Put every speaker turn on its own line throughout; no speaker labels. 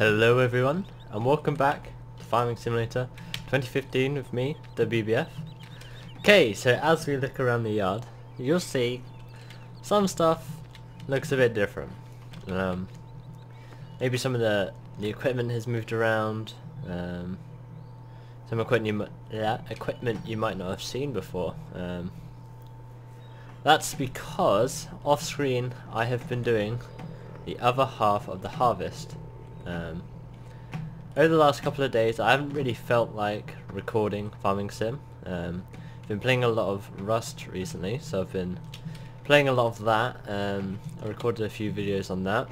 Hello everyone, and welcome back to Farming Simulator 2015 with me, WBF. Okay, so as we look around the yard, you'll see some stuff looks a bit different. Maybe some of the equipment has moved around, some equipment you might not have seen before. That's because off screen I have been doing the other half of the harvest. Over the last couple of days I haven't really felt like recording Farming Sim. I've been playing a lot of Rust recently, so I've been playing a lot of that. I recorded a few videos on that.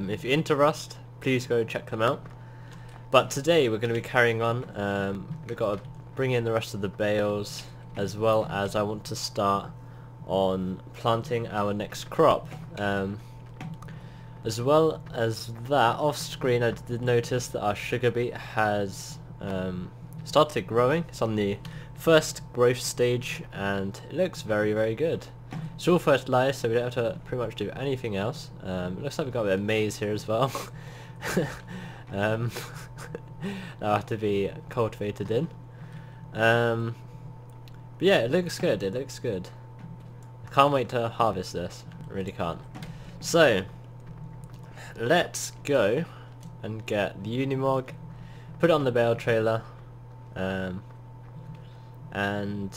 If you're into Rust, please go check them out. But today we're going to be carrying on. We've got to bring in the rest of the bales, as well as I want to start on planting our next crop. As well as that, off screen I did notice that our sugar beet has started growing. It's on the first growth stage and it looks very, very good. It's all fertilised, so we don't have to pretty much do anything else. It looks like we've got a bit of maize here as well. That'll have to be cultivated in. But yeah, it looks good, it looks good. I can't wait to harvest this, I really can't. So, let's go and get the Unimog, put it on the bale trailer, and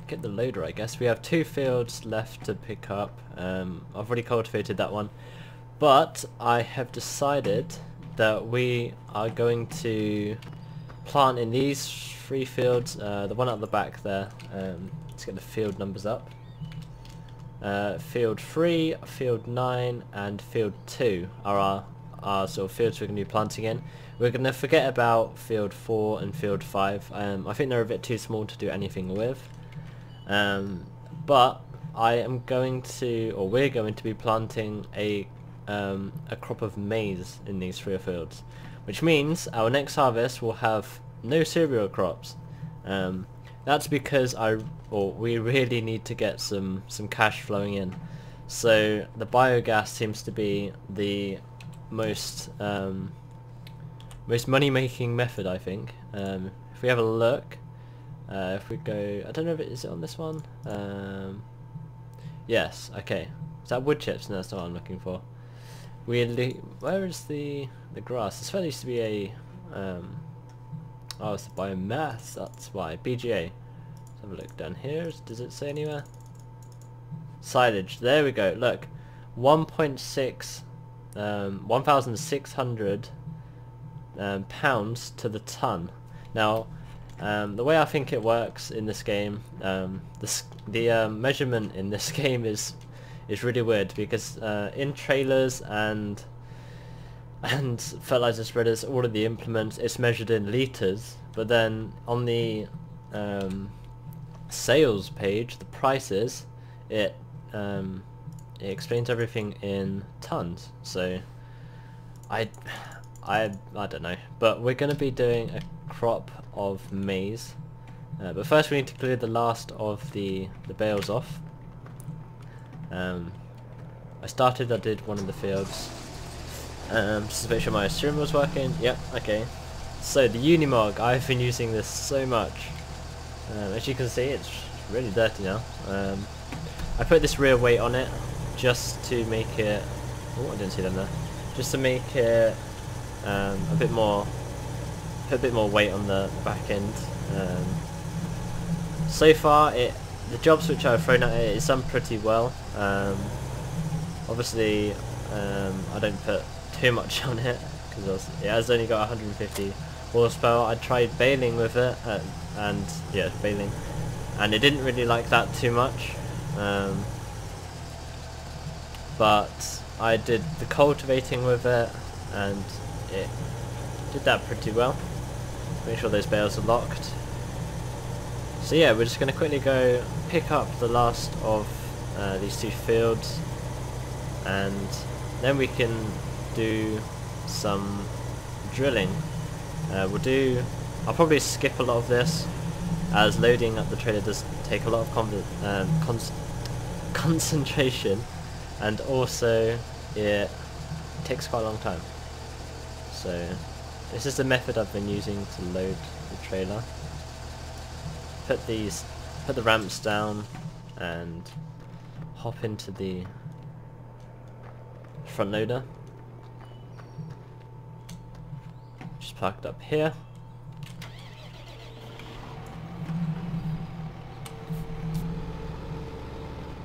get the loader, I guess. We have 2 fields left to pick up. I've already cultivated that one, but I have decided that we are going to plant in these 3 fields, the one at the back there. Let's get the field numbers up. Field 3, Field 9 and Field 2 are our sort of fields we're going to be planting in. We're going to forget about Field 4 and Field 5. I think they're a bit too small to do anything with. But I am going to, or we're going to be planting a crop of maize in these 3 fields, which means our next harvest will have no cereal crops. That's because we really need to get some cash flowing in. So the biogas seems to be the most money-making method, I think. If we have a look, if we go, I don't know if is it on this one. Yes, okay. Is that wood chips? No, that's not what I'm looking for. Weirdly, where is the grass? This used to be a oh, it's the biomass, that's why. BGA. Let's have a look down here. Does it say anywhere? Silage. There we go. Look. 1.6 1,600 pounds to the ton. Now, the way I think it works in this game, the measurement in this game is really weird, because in trailers and fertilizer spreaders, all of the implements, it's measured in litres, but then on the sales page, the prices, it explains everything in tons. So I don't know, but we're going to be doing a crop of maize, but first we need to clear the last of the bales off. I did one of the fields. Just to make sure my stream was working. Yep, okay. So the Unimog, I've been using this so much. As you can see, it's really dirty now. I put this rear weight on it just to make it. Oh, I didn't see them there. Just to make it a bit more. Put a bit more weight on the back end. So far, the jobs which I've thrown at it, it's done pretty well. Obviously, I don't put too much on it because it has only got 150 horsepower. I tried baling with it, and yeah, baling, and it didn't really like that too much. But I did the cultivating with it, and it did that pretty well. Make sure those bales are locked. So yeah, we're just going to quickly go pick up the last of these 2 fields, and then we can do some drilling. I'll probably skip a lot of this, as loading up the trailer does take a lot of concentration, and also it takes quite a long time. So this is the method I've been using to load the trailer. Put the ramps down and hop into the front loader. Just parked up here.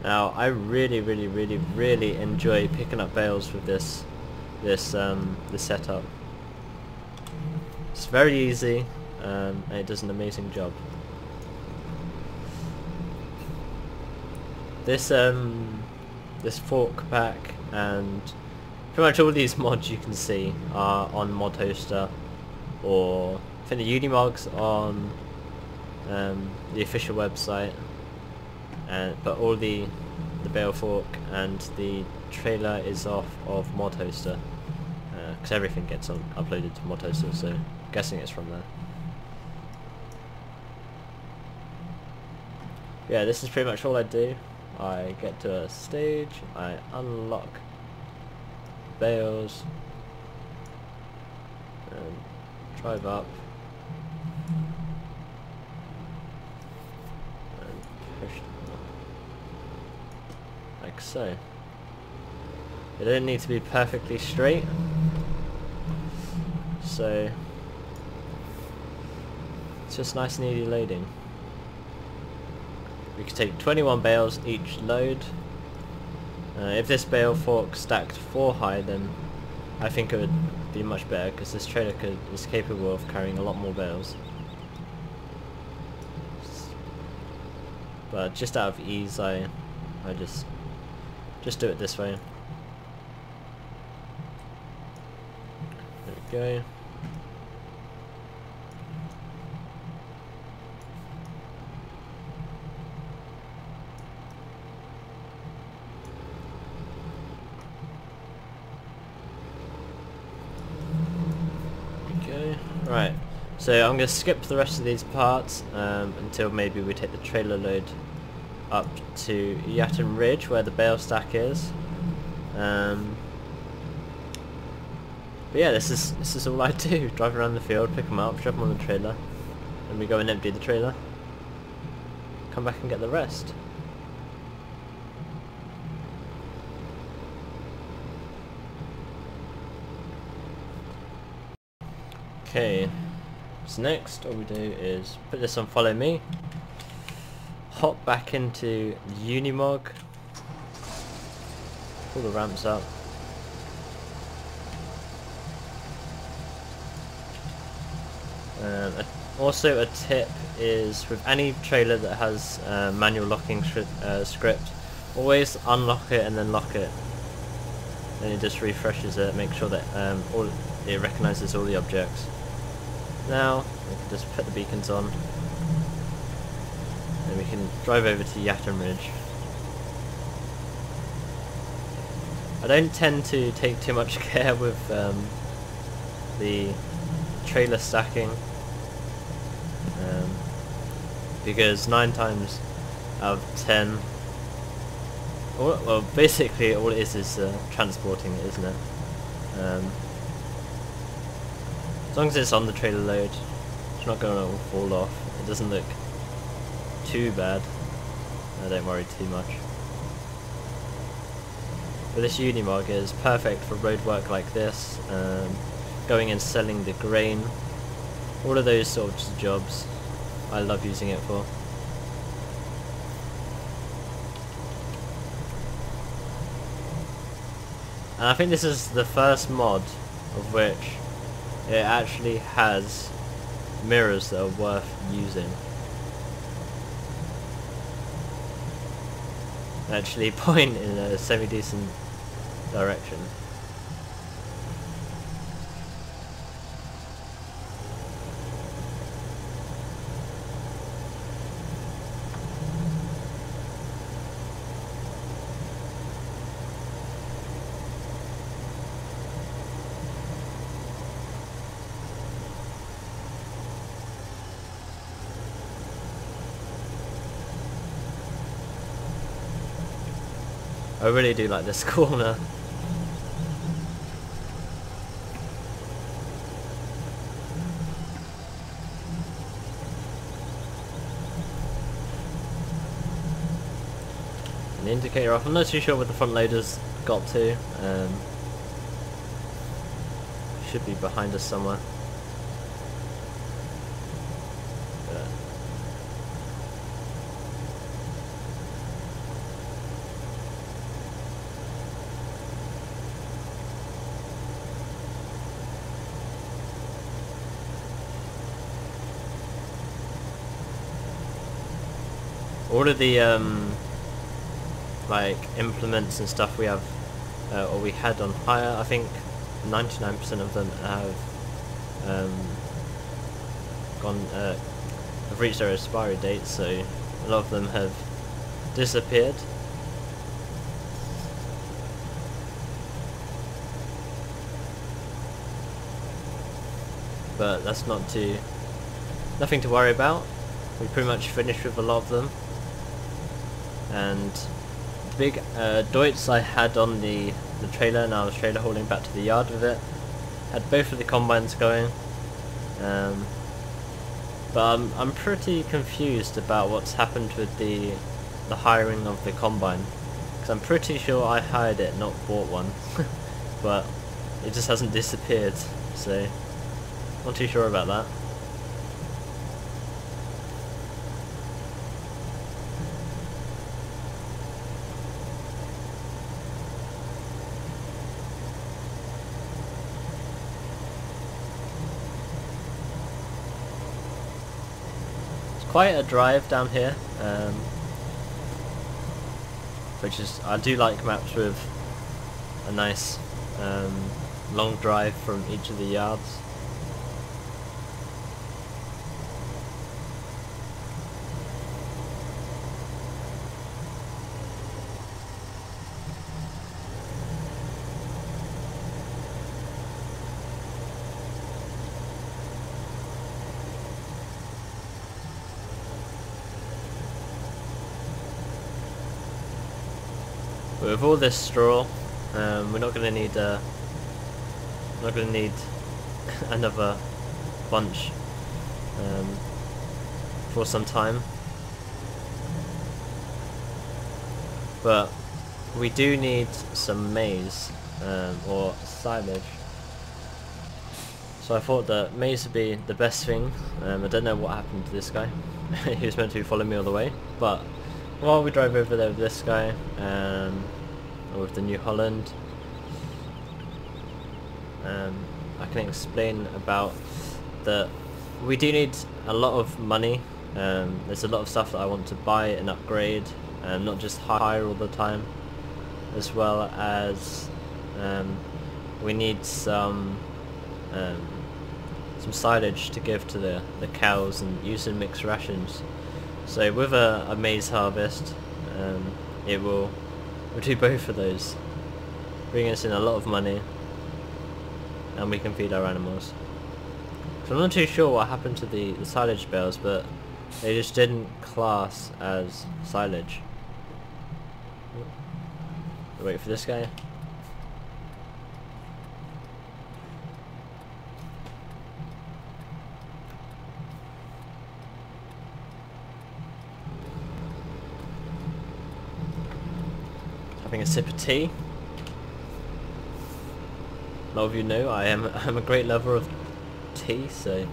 Now I really enjoy picking up bales with this setup. It's very easy and it does an amazing job. This fork pack and pretty much all these mods you can see are on Mod Hoster, or I think the Unimog's on the official website, but all the bale fork and the trailer is off of Mod Hoster, because everything gets uploaded to Mod Hoster, so I'm guessing it's from there. Yeah, this is pretty much all I do. I get to a stage, I unlock bales, and drive up, and push them up, like so. They don't need to be perfectly straight, so it's just nice and easy loading. We could take 21 bales each load. If this bale fork stacked 4 high, then I think it would be much better, because this trailer is capable of carrying a lot more bales. But just out of ease, I just do it this way. There we go. Right, so I'm going to skip the rest of these parts until maybe we take the trailer load up to Yatton Ridge where the bale stack is. But yeah, this is all I do. Drive around the field, pick them up, shove them on the trailer, and we go and empty the trailer. Come back and get the rest. Okay, so next all we do is put this on follow me, hop back into Unimog, pull the ramps up, also a tip is with any trailer that has manual locking script, always unlock it and then lock it. Then it just refreshes it, make sure that it recognises all the objects. Now we can just put the beacons on, and we can drive over to Yatton Ridge. I don't tend to take too much care with the trailer stacking, because 9 times out of 10, well basically all it is transporting it, isn't it? As long as it's on the trailer load, it's not going to fall off. It doesn't look too bad. I don't worry too much. But this Unimog is perfect for road work like this, going and selling the grain, all of those sorts of jobs. I love using it for. And I think this is the first mod of which it actually has mirrors that are worth using. Actually point in a semi-decent direction. I really do like this corner. an indicator off. I'm not too sure where the front loader's got to. Should be behind us somewhere. All of the like implements and stuff we have, or we had on hire, I think 99% of them have have reached their expiry date, so a lot of them have disappeared. But that's nothing to worry about. We pretty much finished with a lot of them. And the big Deutz I had on the trailer, and I was trailer hauling back to the yard with it, had both of the combines going. But I'm pretty confused about what's happened with the hiring of the combine, because I'm pretty sure I hired it, not bought one. But it just hasn't disappeared, so not too sure about that. Quite a drive down here, which is, I do like maps with a nice long drive from each of the yards. But with all this straw, we're not going to need another bunch for some time. But we do need some maize or silage. So I thought that maize would be the best thing. I don't know what happened to this guy. He was meant to follow me all the way, but while we drove over there with this guy, with the New Holland, I can explain about that we do need a lot of money. There's a lot of stuff that I want to buy and upgrade, and not just hire all the time, as well as we need some silage to give to the cows and use in mixed rations. So with a maize harvest, we'll do both of those, bring us in a lot of money, and we can feed our animals. So I'm not too sure what happened to the silage bales, but they just didn't class as silage. Wait for this guy. Having a sip of tea. A lot of you know I'm a great lover of tea, so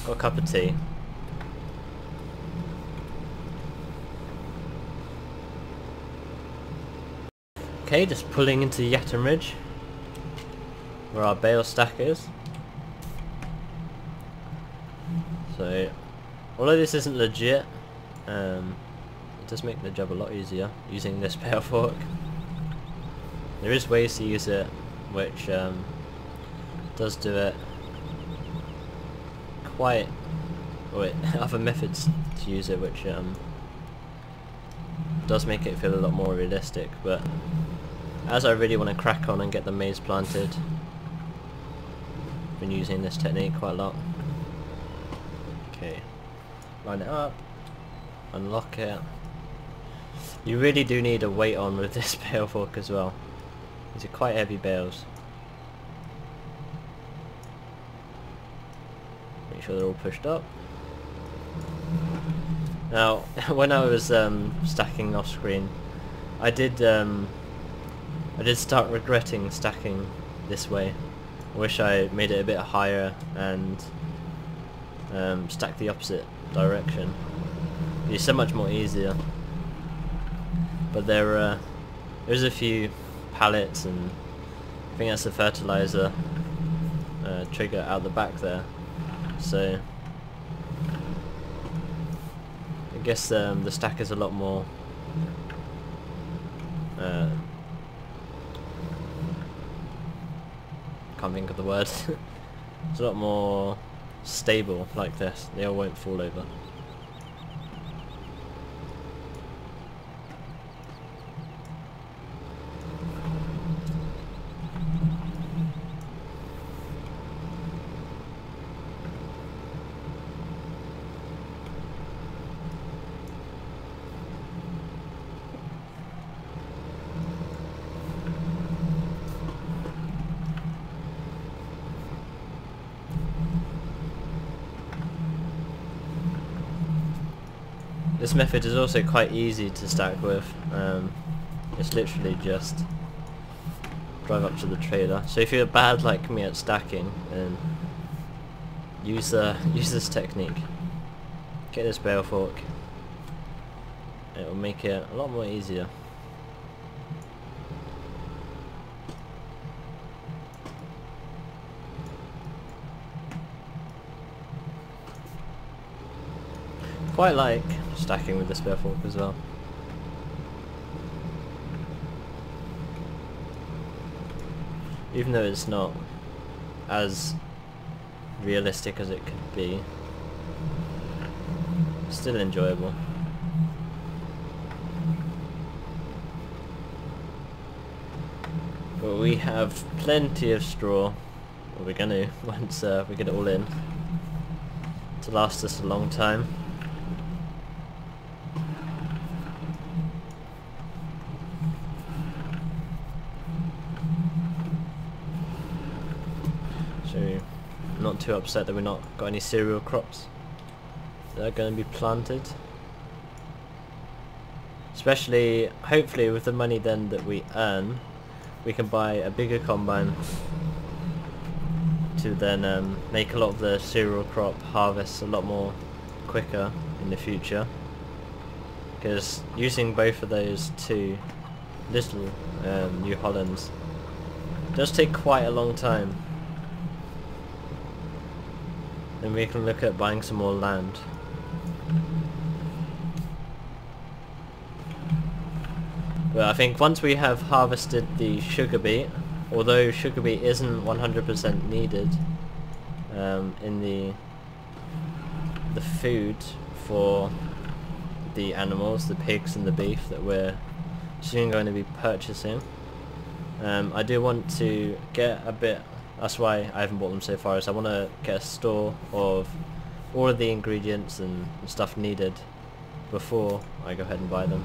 got a cup of tea. Okay, just pulling into Yatton Ridge, where our bale stack is. So, although this isn't legit, it does make the job a lot easier using this bale fork. There is ways to use it which does do it quite, or other methods to use it which does make it feel a lot more realistic, but as I really want to crack on and get the maize planted, I've been using this technique quite a lot. Okay, line it up, unlock it. You really do need a weight on with this bale fork as well. These are quite heavy bales. Make sure they're all pushed up. Now, when I was stacking off screen, I did start regretting stacking this way. I wish I made it a bit higher and stacked the opposite direction. It'd be so much more easier. But there's a few pallets, and I think that's the fertilizer trigger out the back there. So I guess the stack is a lot more can't think of the word. It's a lot more stable like this. They all won't fall over. This method is also quite easy to stack with. It's literally just drive up to the trailer. So if you're bad like me at stacking, then use this technique. Get this bale fork. It will make it a lot more easier. Quite like stacking with the spare fork as well. Even though it's not as realistic as it could be, it's still enjoyable. But we have plenty of straw, or we're gonna once we get it all in, to last us a long time. I'm not too upset that we're not got any cereal crops that are going to be planted. Especially, hopefully with the money then that we earn, we can buy a bigger combine to then make a lot of the cereal crop harvests a lot more quicker in the future. Because using both of those two little New Hollands does take quite a long time. Then we can look at buying some more land. But I think once we have harvested the sugar beet, although sugar beet isn't 100% needed in the food for the animals, the pigs and the beef that we're soon going to be purchasing, I do want to get a bit. That's why I haven't bought them so far, is I want to get a store of all of the ingredients and stuff needed before I go ahead and buy them.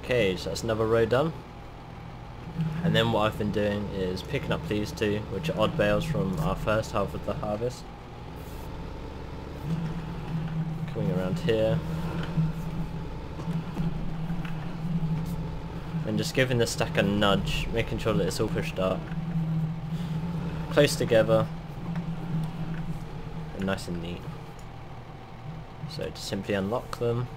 Okay, so that's another row done. And then what I've been doing is picking up these two, which are odd bales from our first half of the harvest. Coming around here. And just giving the stack a nudge, making sure that it's all pushed up close together and nice and neat. So to simply unlock them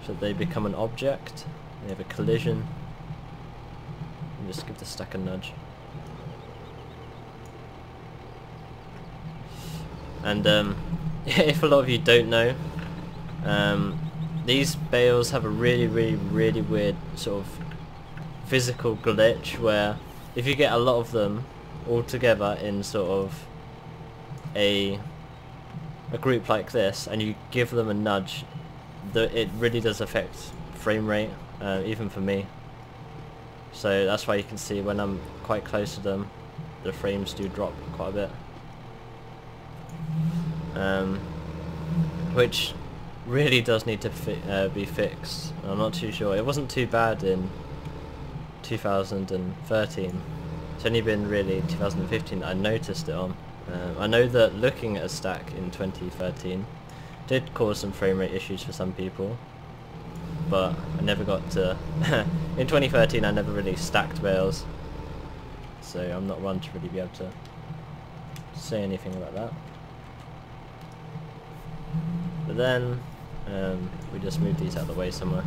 so they become an object, they have a collision, and just give the stack a nudge. And if a lot of you don't know, these bales have a really weird sort of physical glitch where if you get a lot of them all together in sort of a group like this and you give them a nudge, it really does affect frame rate, even for me. So that's why you can see when I'm quite close to them, the frames do drop quite a bit. Which really does need to be fixed. I'm not too sure. It wasn't too bad in 2013. It's only been really 2015 that I noticed it on. I know that looking at a stack in 2013 Did cause some frame rate issues for some people, but I never got to... in 2013 I never really stacked bales, so I'm not one to really be able to say anything about that. But then we just moved these out of the way somewhere.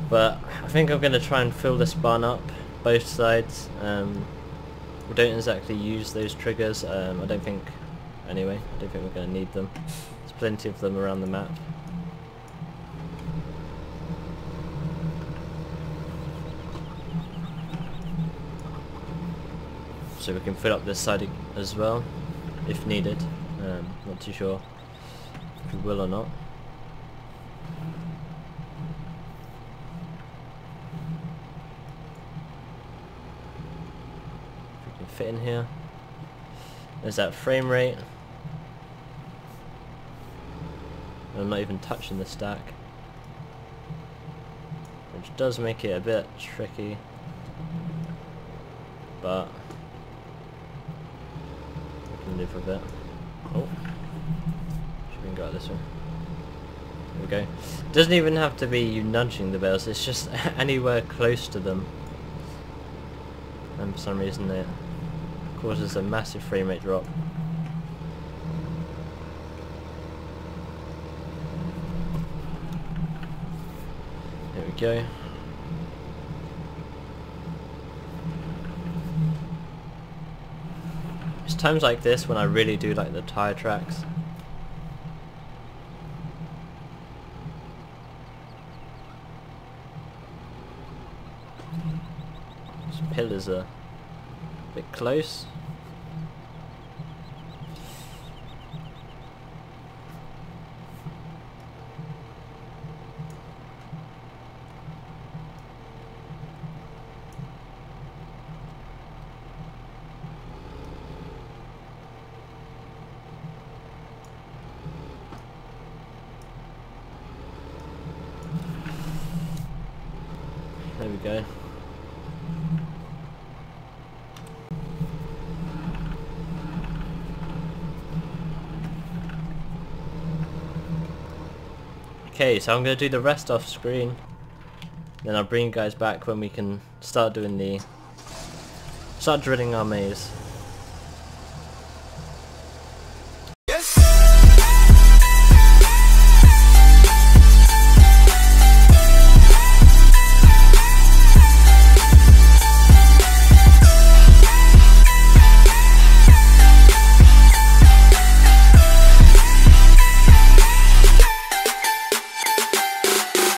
But I think I'm going to try and fill this barn up, both sides. We don't exactly use those triggers, I don't think, anyway, I don't think we're going to need them. There's plenty of them around the map. So we can fill up this side as well, if needed. Not too sure if we will or not. Fit in here. There's that frame rate. I'm not even touching the stack, which does make it a bit tricky, but we can live with it. Oh, should we go out this way? There we go. It doesn't even have to be you nudging the bales, it's just anywhere close to them, and for some reason it causes a massive frame rate drop. There we go. It's times like this when I really do like the tyre tracks. These pillars are a bit close. There we go. Okay, so I'm going to do the rest off screen, then I'll bring you guys back when we can start drilling our maze.